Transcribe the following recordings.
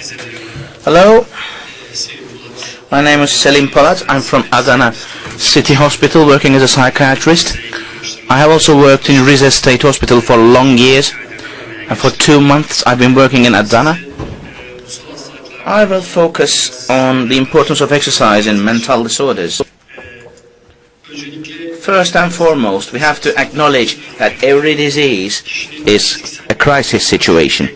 Hello, my name is Selim Polat. I'm from Adana City Hospital working as a psychiatrist. I have also worked in Rize State Hospital for long years, and for 2 months I've been working in Adana. I will focus on the importance of exercise in mental disorders. First and foremost, we have to acknowledge that every disease is a crisis situation.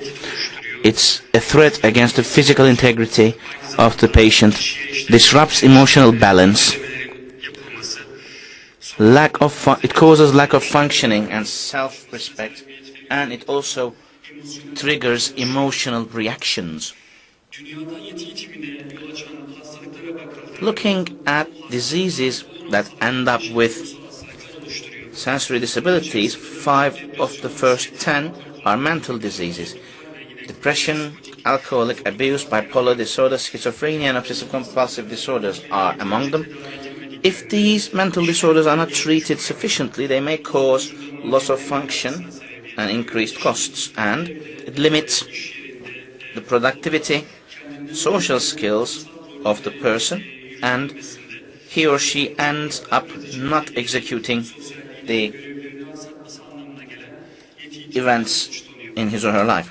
It's a threat against the physical integrity of the patient, disrupts emotional balance, it causes lack of functioning and self-respect, and it also triggers emotional reactions. Looking at diseases that end up with sensory disabilities, 5 of the first 10 are mental diseases. Depression, alcoholic abuse, bipolar disorder, schizophrenia, and obsessive-compulsive disorders are among them. If these mental disorders are not treated sufficiently, they may cause loss of function and increased costs, and it limits the productivity, social skills of the person, and he or she ends up not executing the events in his or her life.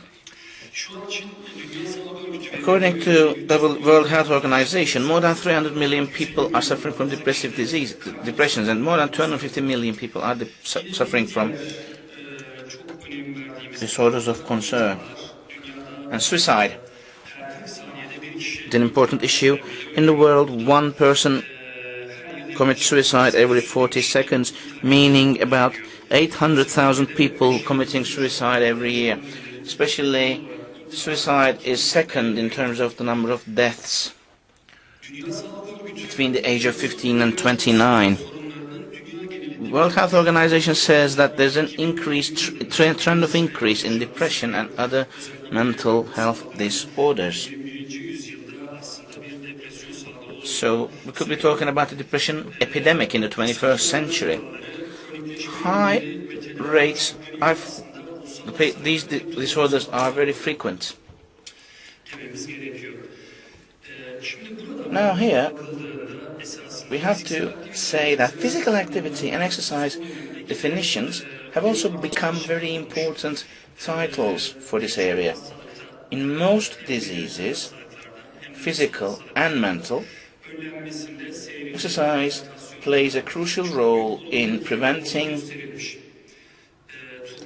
According to the World Health Organization, more than 300 million people are suffering from depressions, and more than 250 million people are suffering from disorders of concern. And suicide is an important issue. In the world, 1 person commits suicide every 40 seconds, meaning about 800,000 people committing suicide every year. Especially, suicide is second in terms of the number of deaths between the age of 15 and 29. World Health Organization says that there's an trend of increase in depression and other mental health disorders. So we could be talking about the depression epidemic in the 21st century. High rates of these disorders are very frequent. Now here, we have to say that physical activity and exercise definitions have also become very important titles for this area. In most diseases, physical and mental, exercise plays a crucial role in preventing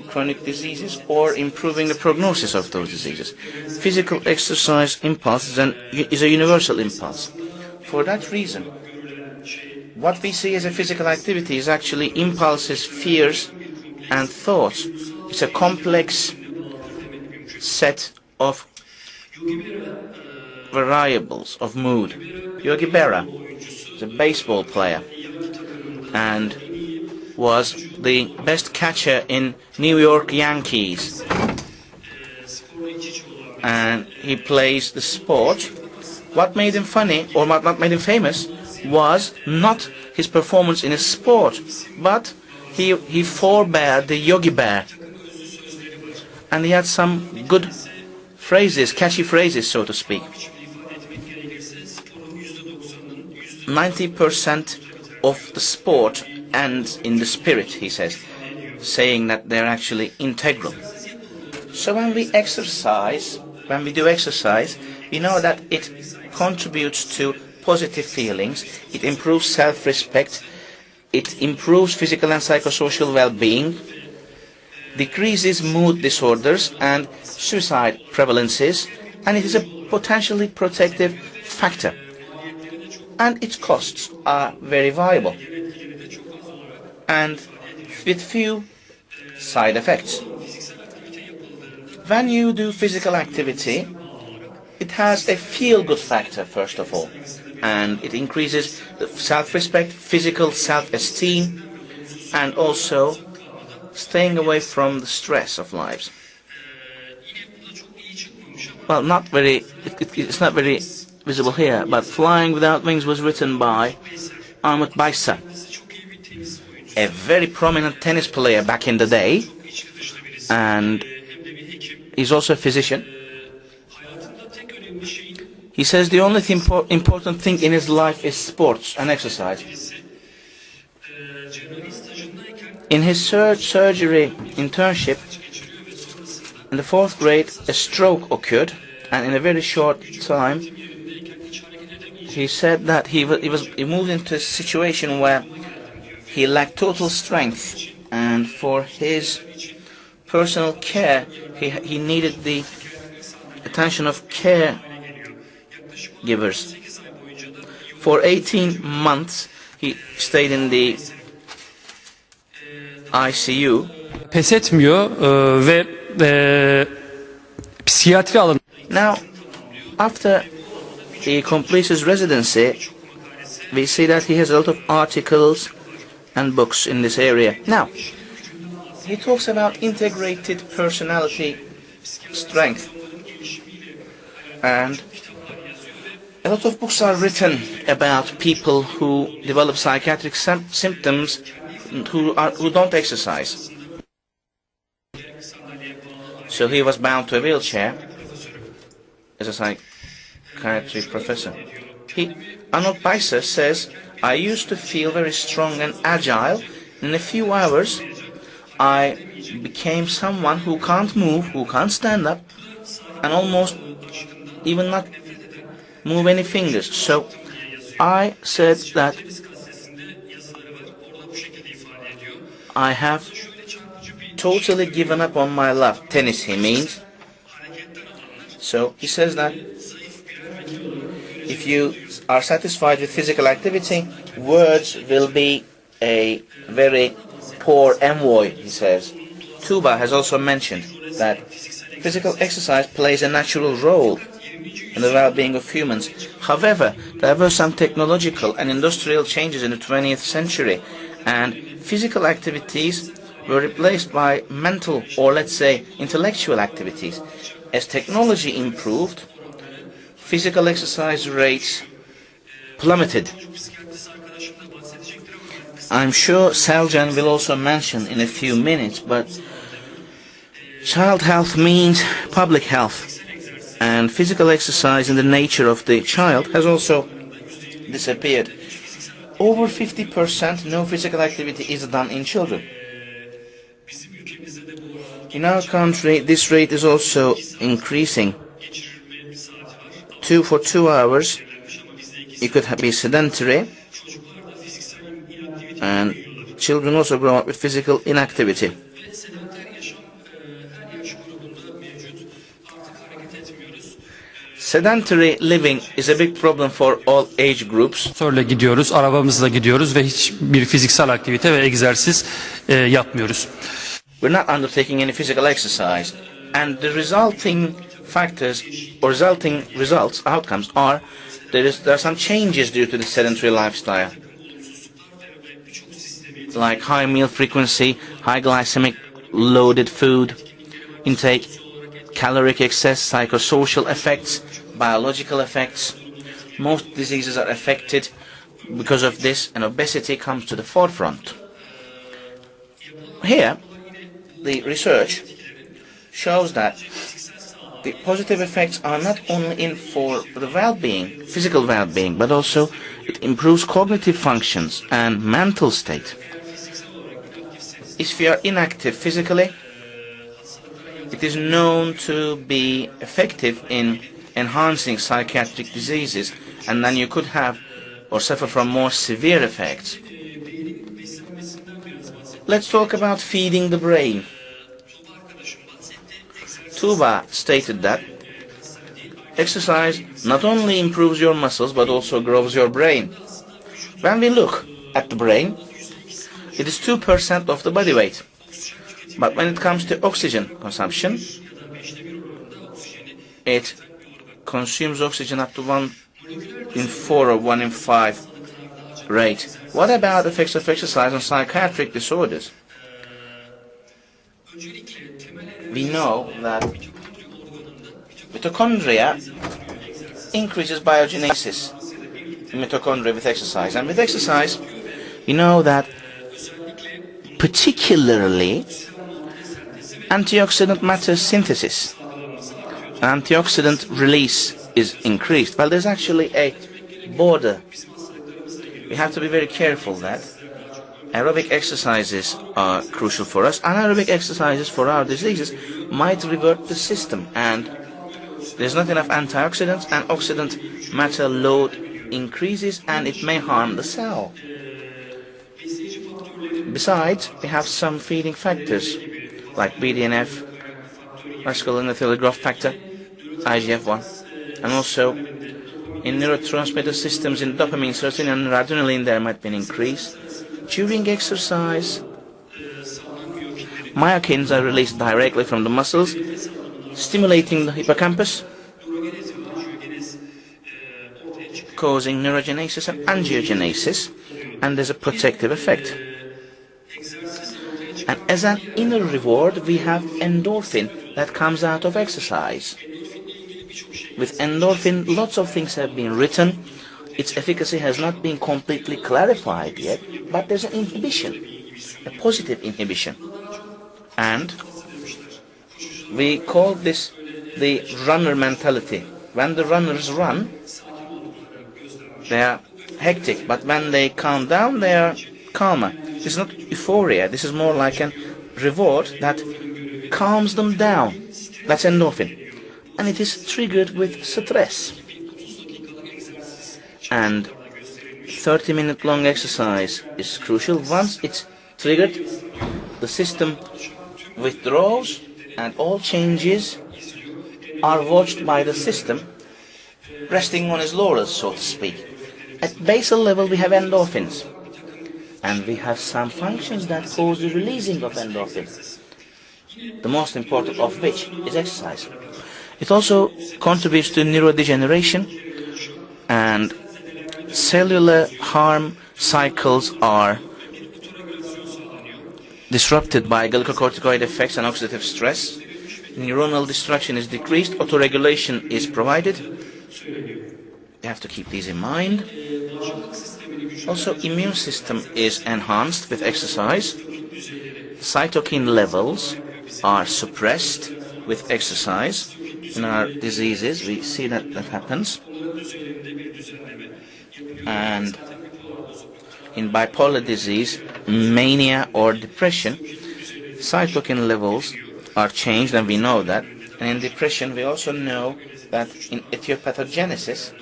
chronic diseases or improving the prognosis of those diseases. Physical exercise impulse is a universal impulse. For that reason, what we see as a physical activity is actually impulses, fears, and thoughts. It's a complex set of variables of mood. Yogi Berra is a baseball player and was the best catcher in New York Yankees, and he plays the sport. What made him funny, or what made him famous, was not his performance in a sport, but he forbade the Yogi Bear, and he had some good phrases, catchy phrases, so to speak. 90% of the sport ends in the spirit, he says, saying that they're actually integral. So when we do exercise, we know that it contributes to positive feelings, it improves self-respect, it improves physical and psychosocial well-being, decreases mood disorders and suicide prevalences, and it is a potentially protective factor. And its costs are very viable and with few side effects. When you do physical activity, it has a feel-good factor, first of all, and it increases the self-respect, physical self-esteem, and also staying away from the stress of lives. Well, it's not very visible here, but Flying Without Wings was written by Ahmet Baysa, a very prominent tennis player back in the day, and he's also a physician. He says the only important thing in his life is sports and exercise. In his surgery internship, in the 4th grade, a stroke occurred, and in a very short time, he said that he moved into a situation where he lacked total strength, and for his personal care, he needed the attention of caregivers. For 18 months, he stayed in the ICU. Pes etmiyor ve psikiyatri alanı. Now, after he completes his residency, we see that he has a lot of articles and books in this area. Now, he talks about integrated personality strength, and a lot of books are written about people who develop psychiatric symptoms who don't exercise. So he was bound to a wheelchair as a psychiatry professor. Arnold Beiser says, I used to feel very strong and agile. In a few hours, I became someone who can't move, who can't stand up, and almost even not move any fingers. So I said that I have totally given up on my love. Tennis, he means. So he says that if you are satisfied with physical activity, words will be a very poor envoy, he says. Tuba has also mentioned that physical exercise plays a natural role in the well-being of humans. However, there were some technological and industrial changes in the 20th century, and physical activities were replaced by mental, or let's say intellectual activities. As technology improved, physical exercise rates plummeted. I'm sure Selcan will also mention in a few minutes, but child health means public health, and physical exercise in the nature of the child has also disappeared. Over 50% no physical activity is done in children. In our country, this rate is also increasing. For 2 hours, you could be sedentary, and children also grow up with physical inactivity. Sedentary living is a big problem for all age groups. Motorla gidiyoruz, arabamızla gidiyoruz ve hiçbir fiziksel aktivite ve egzersiz yapmıyoruz. We're not undertaking any physical exercise, and the resulting factors or resulting outcomes are there are some changes due to the sedentary lifestyle, like high meal frequency, high glycemic loaded food intake, caloric excess, psychosocial effects, biological effects. Most diseases are affected because of this, and obesity comes to the forefront. Here, the research shows that the positive effects are not only for the well-being, physical well-being, but also it improves cognitive functions and mental state. If you are inactive physically, it is known to be effective in enhancing psychiatric diseases, and then you could have or suffer from more severe effects. Let's talk about feeding the brain. Tuba stated that exercise not only improves your muscles but also grows your brain. When we look at the brain, it is 2% of the body weight. But when it comes to oxygen consumption, it consumes oxygen up to 1 in 4 or 1 in 5 rate. What about the effects of exercise on psychiatric disorders? We know that mitochondria increases biogenesis in mitochondria with exercise. And with exercise, we know that particularly antioxidant matter synthesis, antioxidant release is increased. Well, there's actually a border. We have to be very careful that aerobic exercises are crucial for us. Anaerobic exercises for our diseases might revert the system, and there's not enough antioxidants, and oxidant matter load increases, and it may harm the cell. Besides, we have some feeding factors like BDNF, vascular endothelial growth factor, IGF-1, and also in neurotransmitter systems in dopamine, serotonin, and noradrenaline there might be an increase. During exercise, myokines are released directly from the muscles, stimulating the hippocampus, causing neurogenesis and angiogenesis, and there's a protective effect. And as an inner reward, we have endorphin that comes out of exercise. With endorphin, lots of things have been written. Its efficacy has not been completely clarified yet, but there's an inhibition, a positive inhibition. And we call this the runner mentality. When the runners run, they are hectic, but when they calm down, they are calmer. This is not euphoria, this is more like a reward that calms them down. That's endorphin. And it is triggered with stress. And 30-minute long exercise is crucial. Once it's triggered, the system withdraws and all changes are watched by the system, resting on its laurels, so to speak. At basal level we have endorphins, and we have some functions that cause the releasing of endorphins, the most important of which is exercise. It also contributes to neurodegeneration, and cellular harm cycles are disrupted by glucocorticoid effects and oxidative stress. Neuronal destruction is decreased, autoregulation is provided. You have to keep these in mind. Also, immune system is enhanced with exercise. Cytokine levels are suppressed with exercise. In our diseases, we see that happens. And in bipolar disease, mania or depression, cytokine levels are changed, and we know that. And in depression, we also know that in etiopathogenesis,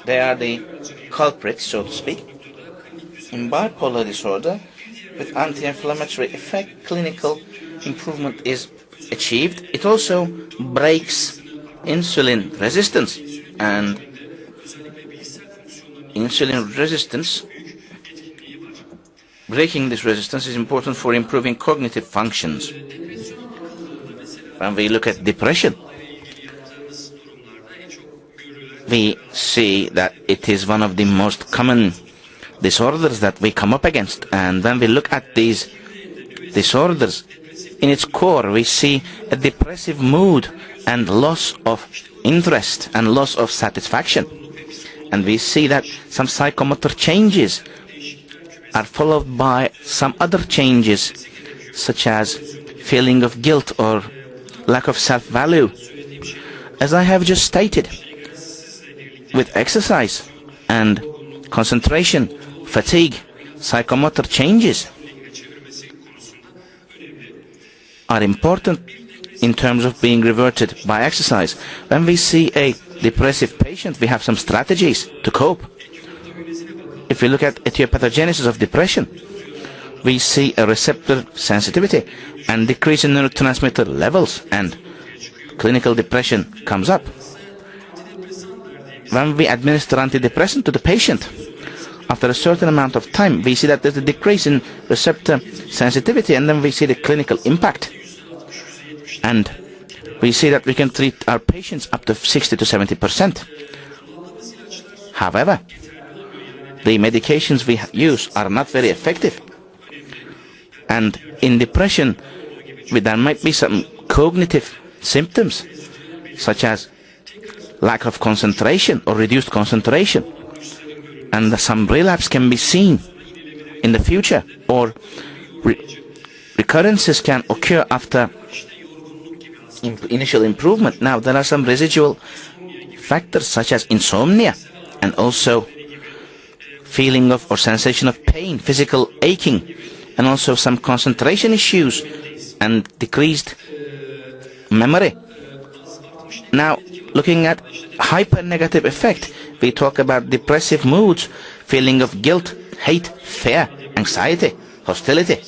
they are the culprits, so to speak. In bipolar disorder, with anti-inflammatory effect, clinical improvement is achieved. It also breaks insulin resistance, and insulin resistance, breaking this resistance is important for improving cognitive functions. When we look at depression, we see that it is one of the most common disorders that we come up against. And when we look at these disorders, in its core we see a depressive mood and loss of interest and loss of satisfaction. And we see that some psychomotor changes are followed by some other changes, such as feeling of guilt or lack of self-value. As I have just stated, with exercise and concentration, fatigue, psychomotor changes are important in terms of being reverted by exercise. When we see a depressive patient, we have some strategies to cope. If we look at etiopathogenesis of depression, we see a receptor sensitivity and decrease in neurotransmitter levels, and clinical depression comes up. When we administer antidepressant to the patient, after a certain amount of time, we see that there's a decrease in receptor sensitivity, and then we see the clinical impact. And we see that we can treat our patients up to 60 to 70%. However, the medications we use are not very effective. And in depression, there might be some cognitive symptoms, such as lack of concentration or reduced concentration. And some relapse can be seen in the future, or recurrences can occur after initial improvement. Now, there are some residual factors such as insomnia and also feeling of or sensation of pain, physical aching, and also some concentration issues and decreased memory. Now, looking at hyper-negative effect, we talk about depressive moods, feeling of guilt, hate, fear, anxiety, hostility.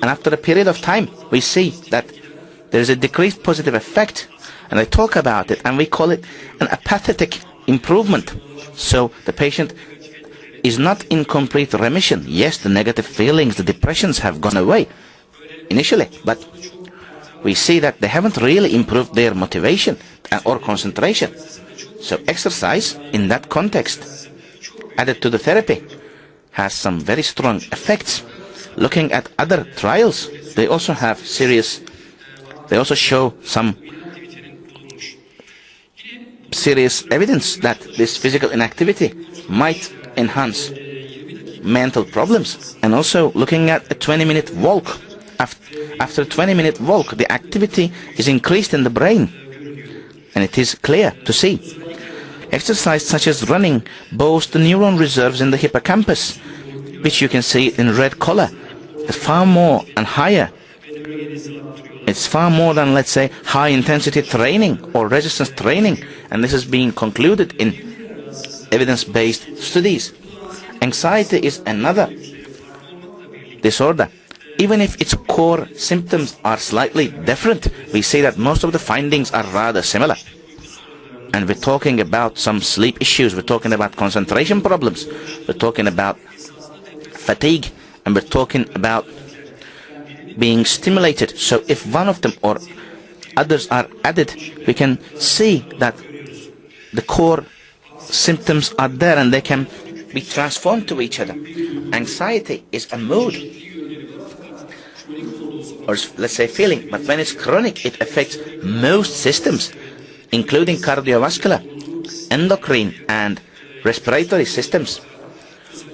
And after a period of time, we see that there is a decreased positive effect, and I talk about it, and we call it an apathetic improvement. So the patient is not in complete remission. Yes, the negative feelings, the depressions have gone away initially, but we see that they haven't really improved their motivation or concentration. So exercise in that context, added to the therapy, has some very strong effects. Looking at other trials, they also show some serious evidence that this physical inactivity might enhance mental problems. And also looking at a 20-minute walk. After a 20-minute walk, the activity is increased in the brain, and it is clear to see. Exercise such as running boosts the neuron reserves in the hippocampus, which you can see in red color. It's far more and higher. It's far more than, let's say, high-intensity training or resistance training, and this is being concluded in evidence-based studies. Anxiety is another disorder. Even if its core symptoms are slightly different, we see that most of the findings are rather similar. And we're talking about some sleep issues, we're talking about concentration problems, we're talking about fatigue, and we're talking about being stimulated. So if one of them or others are added, we can see that the core symptoms are there and they can be transformed to each other. Anxiety is a mood, or let's say feeling, but when it's chronic, it affects most systems, including cardiovascular, endocrine, and respiratory systems.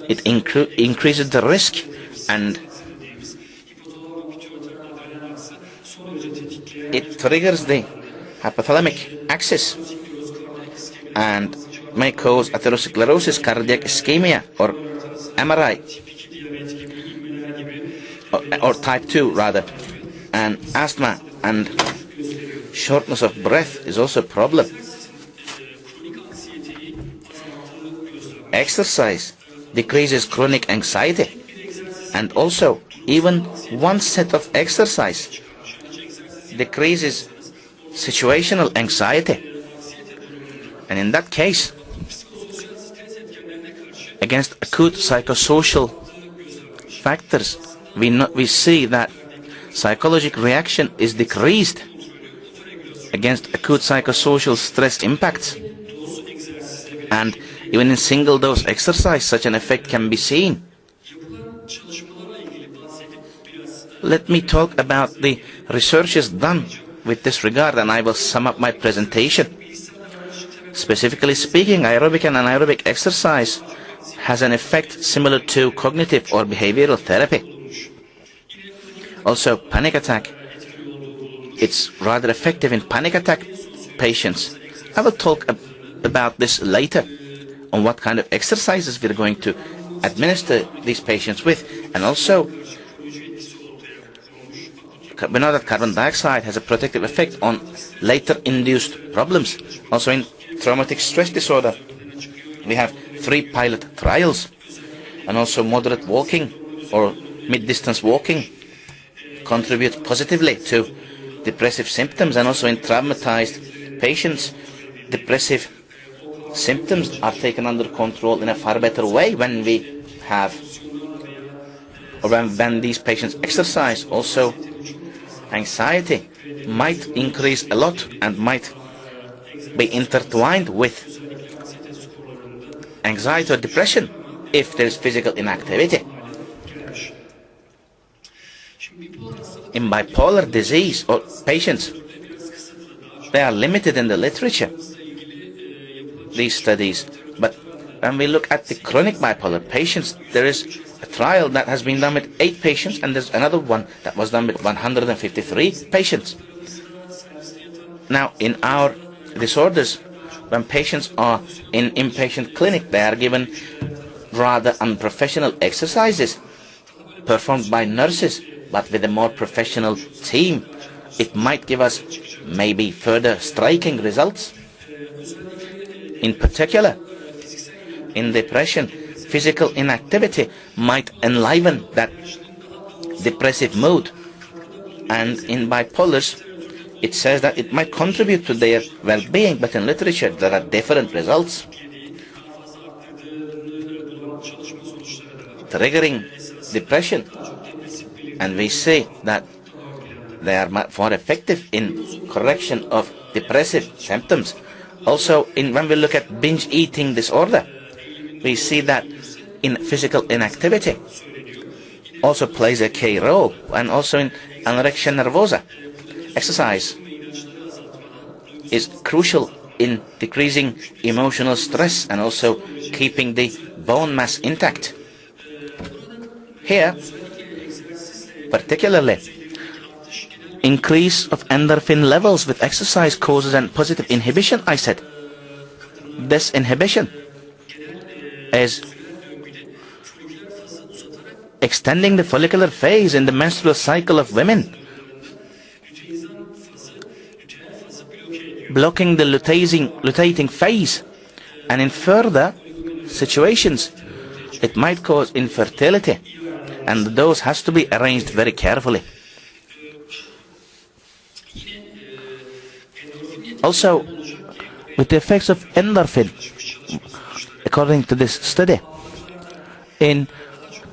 It increases the risk and it triggers the hypothalamic axis and may cause atherosclerosis, cardiac ischemia, or MRI, or type 2 rather, and asthma and shortness of breath is also a problem. Exercise decreases chronic anxiety, and also even one set of exercise decreases situational anxiety. And in that case, against acute psychosocial factors, we see that psychological reaction is decreased against acute psychosocial stress impacts. And even in single dose exercise, such an effect can be seen. Let me talk about the researches done with this regard, and I will sum up my presentation. Specifically speaking, aerobic and anaerobic exercise has an effect similar to cognitive or behavioral therapy. Also, panic attack, it's rather effective in panic attack patients. I will talk about this later, on what kind of exercises we're going to administer these patients with. And also, we know that carbon dioxide has a protective effect on later induced problems. Also in traumatic stress disorder, we have 3 pilot trials, and also moderate walking or mid-distance walking contributes positively to depressive symptoms. And also in traumatized patients, depressive symptoms are taken under control in a far better way when we have, or when these patients exercise. Also, anxiety might increase a lot and might be intertwined with anxiety or depression if there is physical inactivity. In bipolar disease or patients, they are limited in the literature, these studies. But when we look at the chronic bipolar patients, there is a trial that has been done with 8 patients, and there's another one that was done with 153 patients. Now, in our disorders, when patients are in inpatient clinic, they are given rather unprofessional exercises performed by nurses, but with a more professional team. It might give us maybe further striking results. In particular, in depression, physical inactivity might enliven that depressive mood. And in bipolars, it says that it might contribute to their well-being, but in literature there are different results. Triggering depression, and we see that they are much more effective in correction of depressive symptoms. Also, when we look at binge eating disorder, we see that in physical inactivity also plays a key role, and also in anorexia nervosa. Exercise is crucial in decreasing emotional stress and also keeping the bone mass intact. Here, particularly, increase of endorphin levels with exercise causes a positive inhibition, I said. This inhibition is extending the follicular phase in the menstrual cycle of women, blocking the luteating phase, and in further situations it might cause infertility, and the dose has to be arranged very carefully. Also, with the effects of endorphin, according to this study, in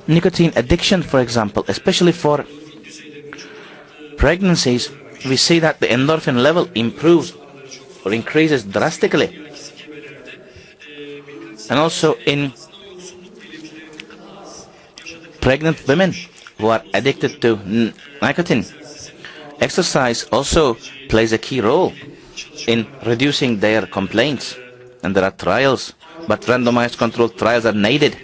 nicotine addiction, for example, especially for pregnancies, we see that the endorphin level improves or increases drastically. And also in pregnant women who are addicted to nicotine, exercise also plays a key role in reducing their complaints. And there are trials, but randomized controlled trials are needed.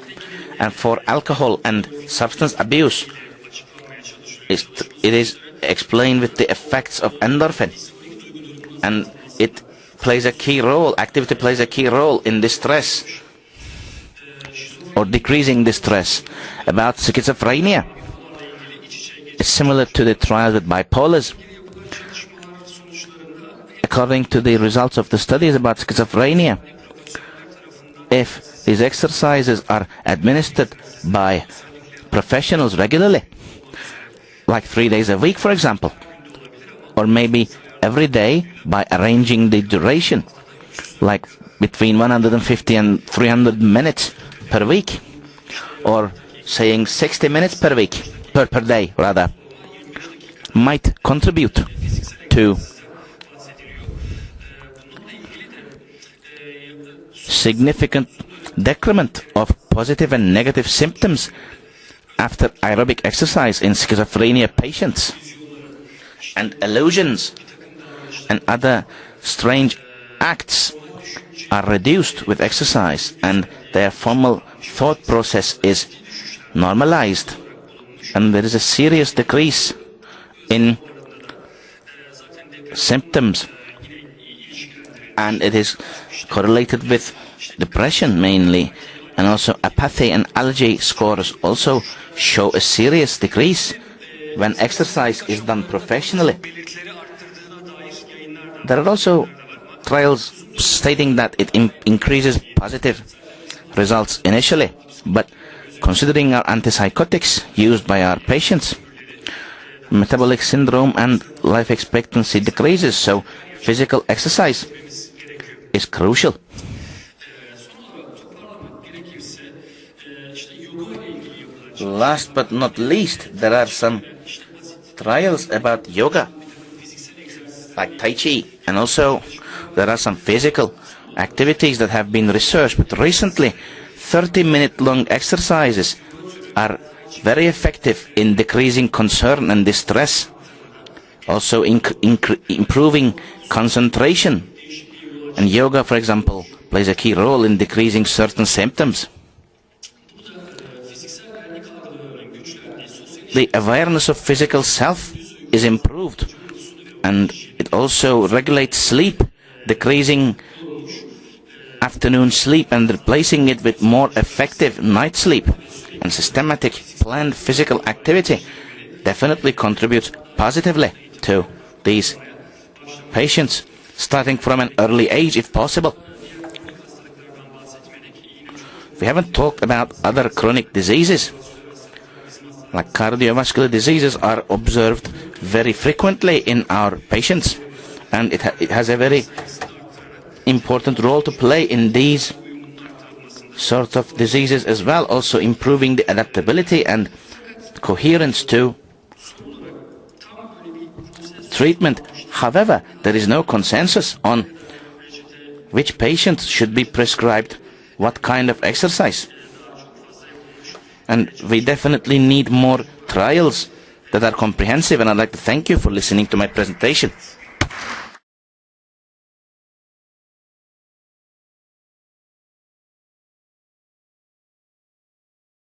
And for alcohol and substance abuse, it is explained with the effects of endorphin, and it plays a key role, activity plays a key role in distress or decreasing distress. About schizophrenia, it's similar to the trials with bipolars. According to the results of the studies about schizophrenia, if these exercises are administered by professionals regularly, like 3 days a week, for example, or maybe every day by arranging the duration, like between 150 and 300 minutes per week, or saying 60 minutes per week, per day rather, might contribute to significant decrement of positive and negative symptoms after aerobic exercise in schizophrenia patients. And illusions and other strange acts are reduced with exercise, and their formal thought process is normalized, and there is a serious decrease in symptoms, and it is correlated with depression mainly, and also apathy and allergy scores also show a serious decrease when exercise is done professionally. There are also trials stating that it increases positive results initially, but considering our antipsychotics used by our patients, metabolic syndrome and life expectancy decreases, so physical exercise is crucial. Last but not least, there are some trials about yoga, like Tai Chi, and also there are some physical activities that have been researched, but recently 30-minute long exercises are very effective in decreasing concern and distress, also improving concentration, and yoga, for example, plays a key role in decreasing certain symptoms. The awareness of physical self is improved, and it also regulates sleep, decreasing afternoon sleep and replacing it with more effective night sleep and systematic planned physical activity definitely contributes positively to these patients, starting from an early age if possible. We haven't talked about other chronic diseases. Like cardiovascular diseases are observed very frequently in our patients, and it has a very important role to play in these sort of diseases as well, also improving the adaptability and coherence to treatment. However, there is no consensus on which patients should be prescribed what kind of exercise. And we definitely need more trials that are comprehensive, and I'd like to thank you for listening to my presentation.